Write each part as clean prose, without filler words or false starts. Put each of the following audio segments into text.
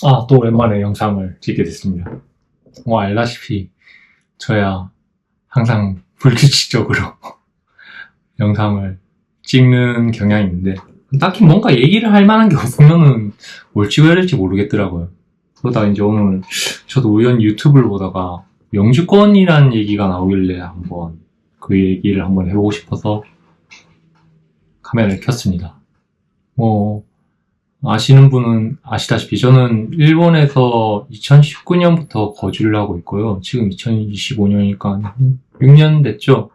또 오랜만에 영상을 찍게 됐습니다. 알다시피 저야 항상 불규칙적으로 영상을 찍는 경향이 있는데 딱히 뭔가 얘기를 할 만한 게 없으면은 뭘 찍어야 될지 모르겠더라고요. 그러다가 이제 오늘 저도 우연히 유튜브를 보다가 영주권이란 얘기가 나오길래 한번 그 얘기를 한번 해보고 싶어서 카메라를 켰습니다. 아시는 분은 아시다시피 저는 일본에서 2019년부터 거주를 하고 있고요. 지금 2025년이니까 6년 됐죠.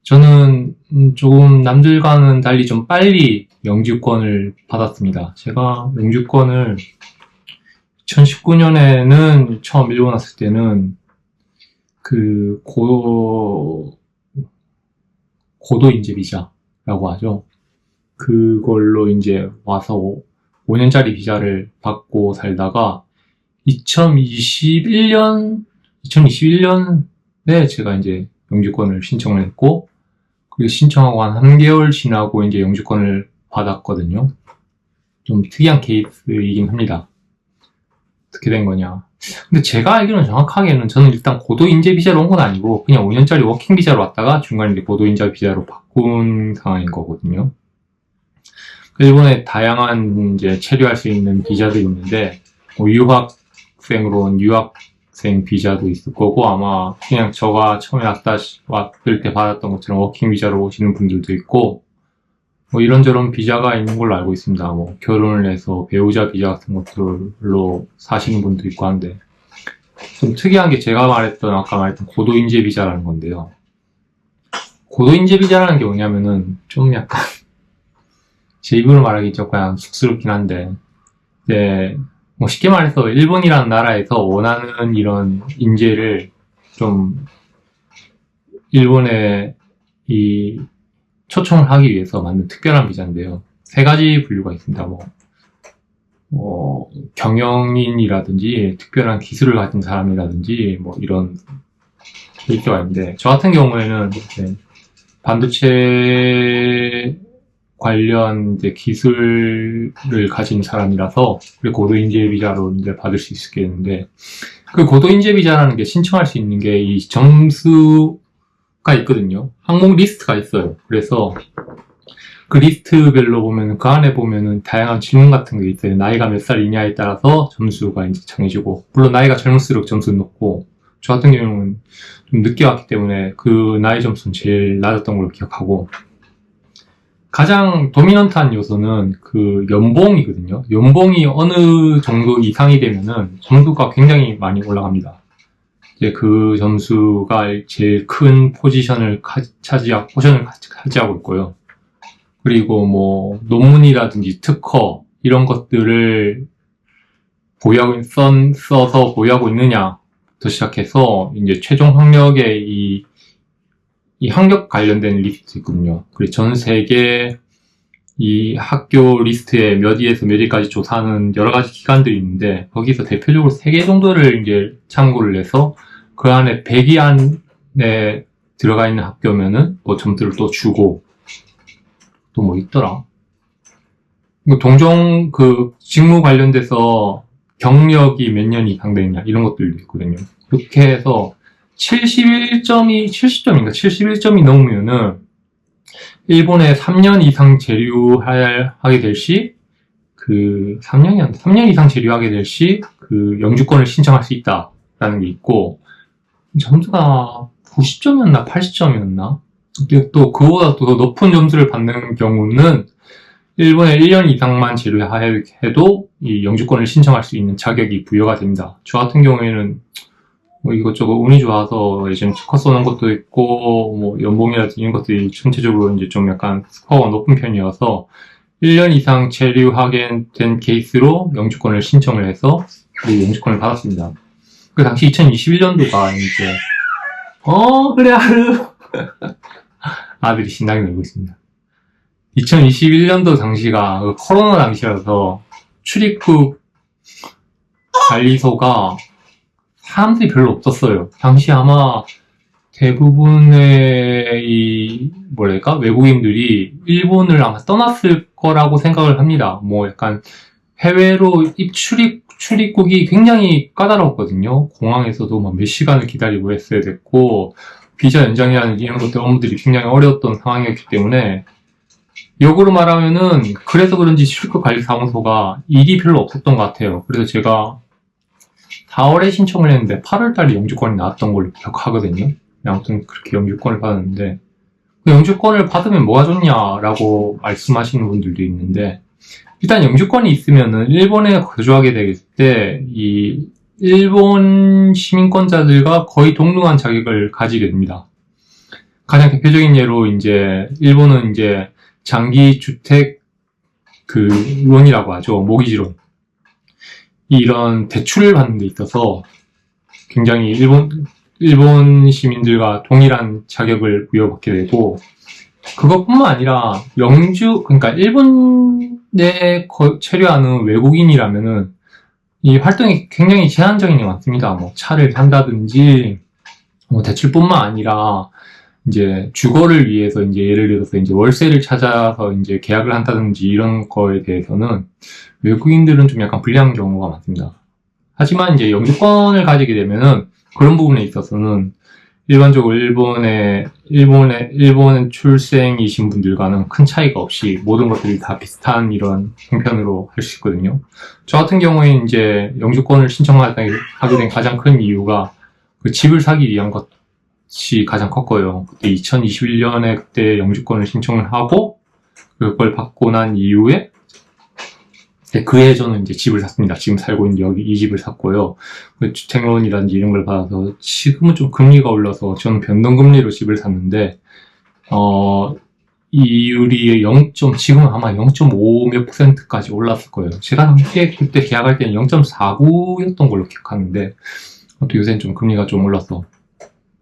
저는 조금 남들과는 달리 좀 빨리 영주권을 받았습니다. 제가 영주권을 2019년에는 처음 일본 왔을 때는 그 고도 인재 비자라고 하죠. 그걸로 이제 와서 5년짜리 비자를 받고 살다가 2021년에 제가 이제 영주권을 신청을 했고, 그리고 신청하고 한 3개월 지나고 이제 영주권을 받았거든요. 좀 특이한 케이스이긴 합니다. 어떻게 된 거냐. 근데 제가 알기로는 정확하게는 저는 일단 고도 인재 비자로 온 건 아니고 그냥 5년짜리 워킹 비자로 왔다가 중간에 이제 고도 인재 비자로 바꾼 상황인 거거든요. 일본에 다양한 이제 체류할 수 있는 비자들이 있는데, 유학생으로 온 유학생 비자도 있을 거고, 아마 그냥 저가 처음에 왔을 때 받았던 것처럼 워킹 비자로 오시는 분들도 있고, 이런저런 비자가 있는 걸로 알고 있습니다. 결혼을 해서 배우자 비자 같은 것들로 사시는 분도 있고 한데, 좀 특이한 게 제가 아까 말했던 고도인재 비자라는 건데요. 고도인재 비자라는 게 뭐냐면은, 좀 약간, 제 입으로 말하기 조금 쑥스럽긴 한데, 쉽게 말해서 일본이라는 나라에서 원하는 이런 인재를 좀 일본에 초청을 하기 위해서 만든 특별한 비자인데요. 3가지 분류가 있습니다. 경영인이라든지 특별한 기술을 가진 사람이라든지 이런 케이스가 있는데, 저 같은 경우에는 반도체 관련 이제 기술을 가진 사람이라서 고도인재 비자로 이제 받을 수 있겠는데, 그 고도인재 비자라는 게 신청할 수 있는 게 이 점수가 있거든요. 항목 리스트가 있어요. 그래서 그 리스트별로 보면은 그 안에 보면은 다양한 질문 같은 게 있어요. 나이가 몇 살이냐에 따라서 점수가 이제 정해지고, 물론 나이가 젊을수록 점수는 높고, 저 같은 경우는 좀 늦게 왔기 때문에 그 나이 점수는 제일 낮았던 걸로 기억하고, 가장 도미넌트한 요소는 그 연봉이거든요. 연봉이 어느 정도 이상이 되면은 점수가 굉장히 많이 올라갑니다. 이제 그 점수가 제일 큰 포션을 차지하고 있고요. 그리고 논문이라든지 특허 이런 것들을 써서 보유하고 있느냐부터 시작해서 이제 최종 학력에 이 학력 관련된 리스트 있거든요. 그리고 전 세계 이 학교 리스트에 몇 위에서 몇 위까지 조사하는 여러 가지 기관들이 있는데, 거기서 대표적으로 3개 정도를 이제 참고를 해서 그 안에 100위 안에 들어가 있는 학교면은 점수를 또 주고, 또 있더라. 동종 직무 관련돼서 경력이 몇 년 이상 되느냐 이런 것들도 있거든요. 그렇게 해서 71점이 넘으면은 일본에 3년 이상 재류하게 될 시, 3년 이상 재류하게 될 시, 영주권을 신청할 수 있다라는 게 있고, 점수가 90점이었나 80점이었나? 또 그보다 더 높은 점수를 받는 경우는 일본에 1년 이상만 재류해도 이 영주권을 신청할 수 있는 자격이 부여가 됩니다. 저 같은 경우에는 이것저것 운이 좋아서 예전에 특허 써놓은 것도 있고, 연봉이라든지 이런 것들이 전체적으로 이제 좀 약간 스코어가 높은 편이어서 1년 이상 체류하게 된 케이스로 영주권을 신청을 해서 그 영주권을 받았습니다. 그 당시 2021년도가 이제, 그래, 아들이 신나게 놀고 있습니다. 2021년도 당시가 코로나 당시라서 출입국 관리소가 사람들이 별로 없었어요. 당시 아마 대부분의 외국인들이 일본을 아마 떠났을 거라고 생각을 합니다. 약간 해외로 출입국이 굉장히 까다로웠거든요. 공항에서도 막 몇 시간을 기다리고 했어야 됐고, 비자 연장이라는 이런 것들 업무들이 굉장히 어려웠던 상황이었기 때문에, 역으로 말하면은, 그래서 그런지 출입국관리사무소가 일이 별로 없었던 것 같아요. 그래서 제가 4월에 신청을 했는데 8월달에 영주권이 나왔던 걸로 기억하거든요. 아무튼 그렇게 영주권을 받았는데, 그 영주권을 받으면 뭐가 좋냐라고 말씀하시는 분들도 있는데, 일단 영주권이 있으면은 일본에 거주하게 될 때 이 일본 시민권자들과 거의 동등한 자격을 가지게 됩니다. 가장 대표적인 예로 이제 일본은 이제 장기 주택 그 론이라고 하죠. 모기지론. 이런 대출을 받는 데 있어서 굉장히 일본 시민들과 동일한 자격을 부여받게 되고, 그것뿐만 아니라 그러니까 일본에 체류하는 외국인이라면은 이 활동이 굉장히 제한적인 게 많습니다. 뭐 차를 산다든지, 뭐 대출뿐만 아니라 이제 주거를 위해서 이제 예를 들어서 이제 월세를 찾아서 이제 계약을 한다든지 이런 거에 대해서는 외국인들은 좀 약간 불리한 경우가 많습니다. 하지만 이제 영주권을 가지게 되면은 그런 부분에 있어서는 일반적으로 일본의 출생이신 분들과는 큰 차이가 없이 모든 것들이 다 비슷한 이런 형편으로 할 수 있거든요. 저 같은 경우에 이제 영주권을 신청하게 된 가장 큰 이유가 그 집을 사기 위한 것이 가장 컸고요. 그때 2021년에 그때 영주권을 신청을 하고 그걸 받고 난 이후에 그해 저는 이제 집을 샀습니다. 지금 살고 있는 여기 이 집을 샀고요. 주택론이라든지 이런 걸 받아서 지금은 좀 금리가 올라서 저는 변동금리로 집을 샀는데 이율이 지금은 아마 0.5 몇 %까지 올랐을 거예요. 제가 그때 계약할 때는 0.49였던 걸로 기억하는데 또 요새는 좀 금리가 좀 올라서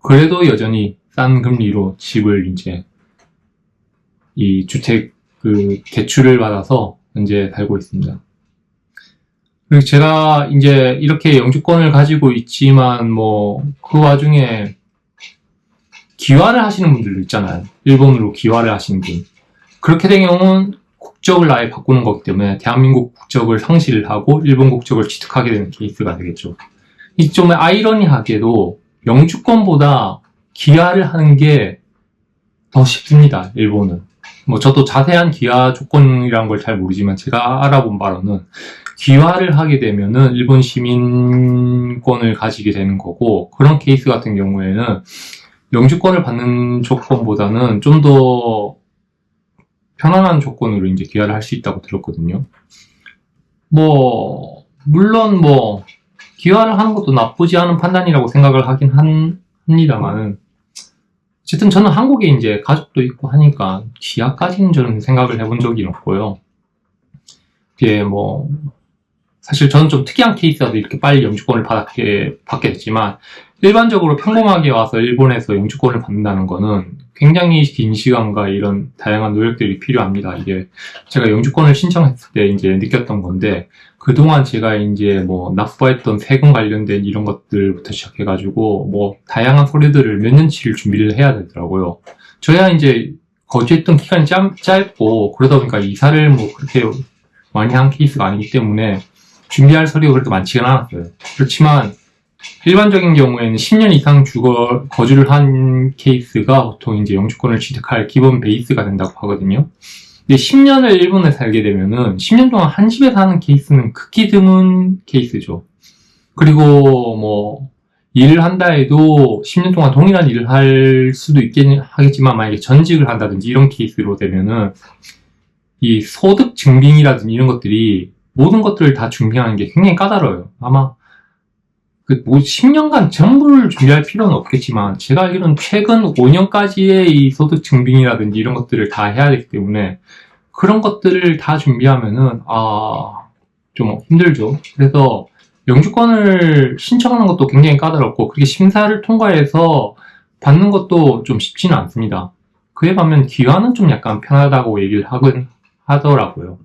그래도 여전히 싼 금리로 집을 이제 이 주택 그 대출을 받아서 현재 살고 있습니다. 그리고 제가 이제 이렇게 영주권을 가지고 있지만 뭐 그 와중에 귀화를 하시는 분들도 있잖아요. 일본으로 귀화를 하시는 분. 그렇게 된 경우는 국적을 아예 바꾸는 거기 때문에 대한민국 국적을 상실을 하고 일본 국적을 취득하게 되는 케이스가 되겠죠. 이 좀 아이러니하게도 영주권보다 귀화를 하는 게 더 쉽습니다. 일본은. 뭐 저도 자세한 귀화 조건이란 걸 잘 모르지만 제가 알아본 바로는 귀화를 하게 되면은 일본 시민권을 가지게 되는 거고, 그런 케이스 같은 경우에는 영주권을 받는 조건보다는 좀 더 편안한 조건으로 이제 귀화를 할 수 있다고 들었거든요. 뭐 물론 뭐 귀화를 하는 것도 나쁘지 않은 판단이라고 생각을 하긴 합니다만은, 어쨌든 저는 한국에 이제 가족도 있고 하니까 귀화까지는 저는 생각을 해본 적이 없고요. 이게 뭐 사실 저는 좀 특이한 케이스라도 이렇게 빨리 영주권을 받게 됐지만, 일반적으로 평범하게 와서 일본에서 영주권을 받는다는 거는 굉장히 긴 시간과 이런 다양한 노력들이 필요합니다. 이게 제가 영주권을 신청했을 때 이제 느꼈던 건데, 그동안 제가 이제 뭐 납부했던 세금 관련된 이런 것들부터 시작해가지고 뭐 다양한 서류들을 몇 년치를 준비를 해야 되더라고요. 저야 이제 거주했던 기간이 짧고 그러다 보니까 이사를 뭐 그렇게 많이 한 케이스가 아니기 때문에 준비할 서류가 그렇게 많지는 않았어요. 그렇지만 일반적인 경우에는 10년 이상 거주를 한 케이스가 보통 이제 영주권을 취득할 기본 베이스가 된다고 하거든요. 근데 10년을 일본에 살게 되면은 10년 동안 한 집에 사는 케이스는 극히 드문 케이스죠. 그리고 뭐 일을 한다 해도 10년 동안 동일한 일을 할 수도 하겠지만, 만약에 전직을 한다든지 이런 케이스로 되면은 이 소득 증빙이라든지 이런 것들이 모든 것들을 다 증빙하는 게 굉장히 까다로워요. 아마 뭐 10년간 전부를 준비할 필요는 없겠지만, 제가 알기로는 최근 5년까지의 이 소득 증빙이라든지 이런 것들을 다 해야 되기 때문에 그런 것들을 다 준비하면은 좀 힘들죠. 그래서 영주권을 신청하는 것도 굉장히 까다롭고, 그렇게 심사를 통과해서 받는 것도 좀 쉽지는 않습니다. 그에 반면 귀화는 좀 약간 편하다고 얘기를 하더라고요.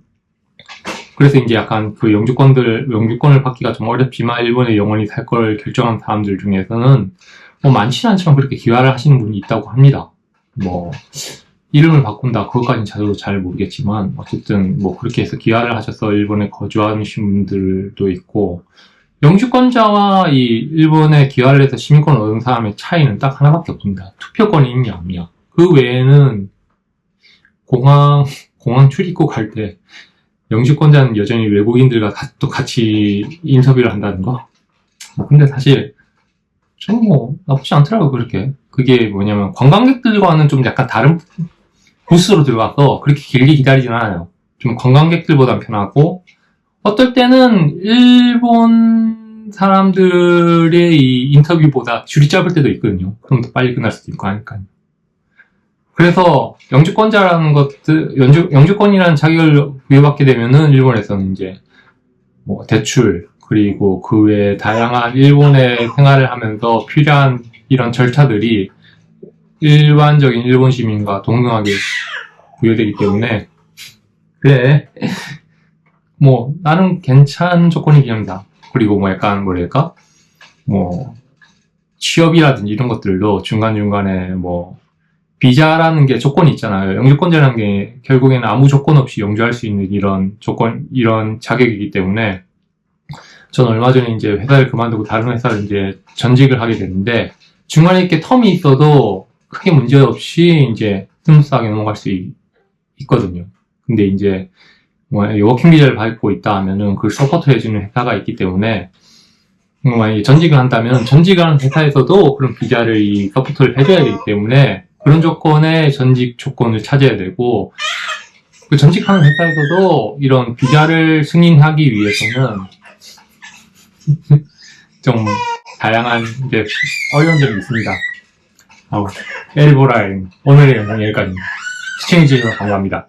그래서 이제 약간 그 영주권을 받기가 좀 어렵지만 일본에 영원히 살 걸 결정한 사람들 중에서는 뭐 많지는 않지만 그렇게 귀화를 하시는 분이 있다고 합니다. 뭐 이름을 바꾼다. 그것까지는 저도 잘 모르겠지만, 어쨌든 뭐 그렇게 해서 귀화를 하셔서 일본에 거주하신 분들도 있고, 영주권자와 이 일본에 귀화를 해서 시민권을 얻은 사람의 차이는 딱 하나밖에 없습니다. 투표권이 있냐, 없냐. 그 외에는 공항 출입국 갈 때 영주권자는 여전히 외국인들과 또 같이 인터뷰를 한다는 거. 근데 사실 좀 뭐 나쁘지 않더라고요, 그렇게. 그게 뭐냐면 관광객들과는 좀 약간 다른 부스로 들어가서 그렇게 길게 기다리진 않아요. 좀 관광객들보단 편하고, 어떨 때는 일본 사람들의 이 인터뷰보다 줄이 짧을 때도 있거든요. 그럼 더 빨리 끝날 수도 있고 하니까요. 그래서 영주권자라는 것들, 영주권이라는 자격을 부여받게 되면은 일본에서는 이제 뭐 대출, 그리고 그 외에 다양한 일본의 생활을 하면서 필요한 이런 절차들이 일반적인 일본 시민과 동등하게 부여되기 때문에, 그래, 뭐 나름 괜찮은 조건이긴 합니다. 그리고 뭐 약간 뭐랄까, 뭐 취업이라든지 이런 것들도 중간중간에 뭐 비자라는 게 조건이 있잖아요. 영주권자라는 게 결국에는 아무 조건 없이 영주할 수 있는 이런 자격이기 때문에, 전 얼마 전에 이제 회사를 그만두고 다른 회사를 이제 전직을 하게 됐는데, 중간에 이렇게 텀이 있어도 크게 문제 없이 이제 스무스하게 넘어갈 수 있거든요. 근데 이제 뭐 워킹 비자를 받고 있다 하면은 그걸 서포트 해주는 회사가 있기 때문에, 만약에 전직을 한다면 전직하는 회사에서도 그런 비자를 서포트를 해줘야 되기 때문에, 그런 조건의 전직 조건을 찾아야 되고, 그 전직하는 회사에서도 이런 비자를 승인하기 위해서는 좀 다양한 이제 어려운 점이 있습니다. 에리보라인 오늘의 영상 여기까지입니다. 시청해주셔서 감사합니다.